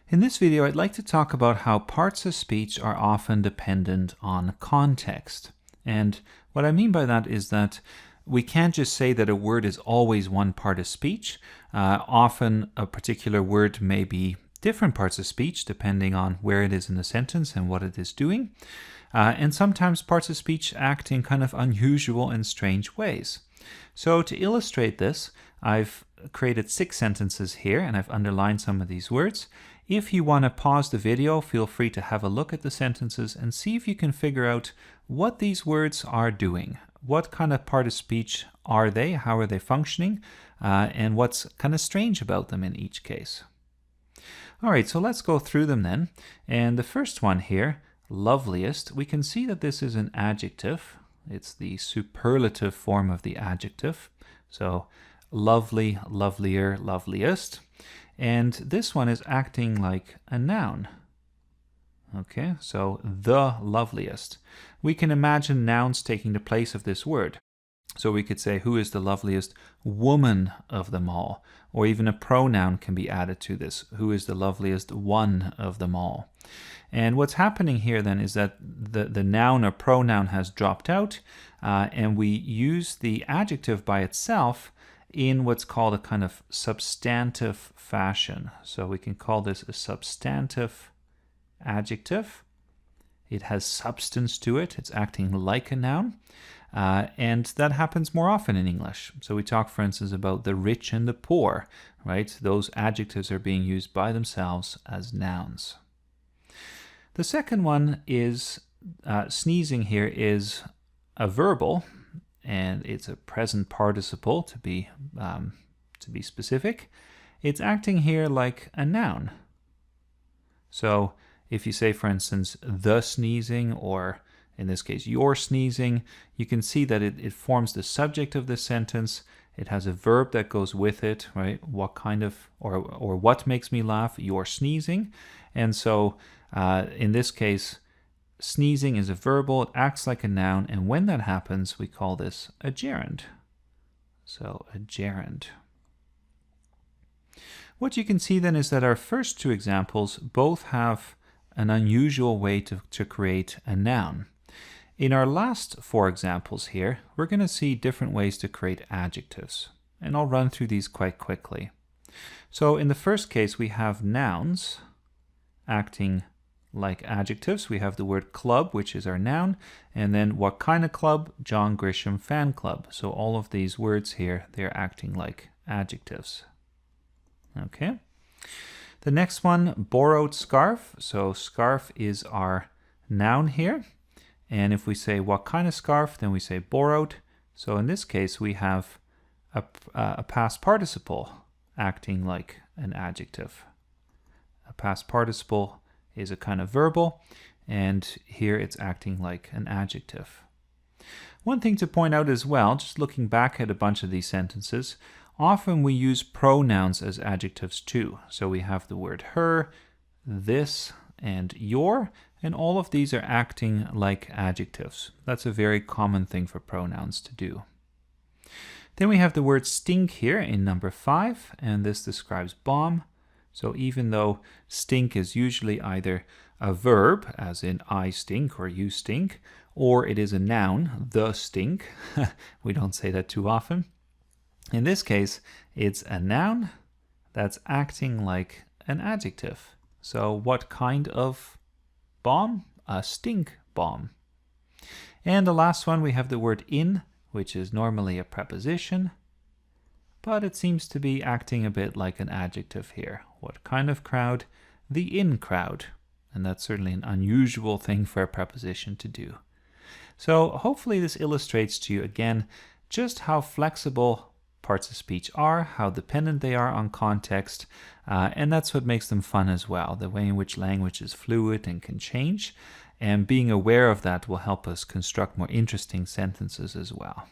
In this video, I'd like to talk about how parts of speech are often dependent on context. And what I mean by that is that we can't just say that a word is always one part of speech. Often a particular word may be different parts of speech depending on where it is in the sentence and what it is doing. And sometimes parts of speech act in kind of unusual and strange ways. So to illustrate this, I've created 6 sentences here and I've underlined some of these words. If you want to pause the video, feel free to have a look at the sentences and see if you can figure out what these words are doing. What kind of part of speech are they? How are they functioning? And what's kind of strange about them in each case. All right, so let's go through them then. And the first one here, loveliest, we can see that this is an adjective. It's the superlative form of the adjective. So lovely, lovelier, loveliest. And this one is acting like a noun. Okay, so the loveliest. We can imagine nouns taking the place of this word. So we could say, who is the loveliest woman of them all? Or even a pronoun can be added to this. Who is the loveliest one of them all? And what's happening here then is that the noun or pronoun has dropped out, and we use the adjective by itself in what's called a kind of substantive fashion. So we can call this a substantive adjective. It has substance to it. It's acting like a noun. And that happens more often in English. So we talk, for instance, about the rich and the poor, right? Those adjectives are being used by themselves as nouns. The second one is sneezing here is a verbal, and it's a present participle to be specific. It's acting here like a noun. So if you say, for instance, the sneezing, or in this case, you're sneezing, you can see that it forms the subject of the sentence. It has a verb that goes with it, right? What kind of, or what makes me laugh? You're sneezing. And so in this case, sneezing is a verbal, it acts like a noun, and when that happens, we call this a gerund. So a gerund. What you can see then is that our first 2 examples both have an unusual way to create a noun. In our last 4 examples here, we're going to see different ways to create adjectives, and I'll run through these quite quickly. So in the first case, we have nouns acting like adjectives. We have the word club, which is our noun, and then what kind of club? John Grisham Fan Club. So all of these words here, they're acting like adjectives. Okay. The next one, borrowed scarf. So scarf is our noun here. And if we say what kind of scarf, then we say borrowed. So in this case, we have a past participle acting like an adjective. A past participle is a kind of verbal, and here it's acting like an adjective. One thing to point out as well, just looking back at a bunch of these sentences, often we use pronouns as adjectives too. So we have the word her, this, and your, and all of these are acting like adjectives. That's a very common thing for pronouns to do. Then we have the word stink here in number 5, and this describes bomb. So even though stink is usually either a verb, as in I stink or you stink, or it is a noun, the stink. We don't say that too often. In this case, it's a noun that's acting like an adjective. So what kind of bomb? A stink bomb. And the last one, we have the word in, which is normally a preposition, but it seems to be acting a bit like an adjective here. What kind of crowd? The in crowd. And that's certainly an unusual thing for a preposition to do. So hopefully this illustrates to you again just how flexible parts of speech are, how dependent they are on context, and that's what makes them fun as well, the way in which language is fluid and can change. And being aware of that will help us construct more interesting sentences as well.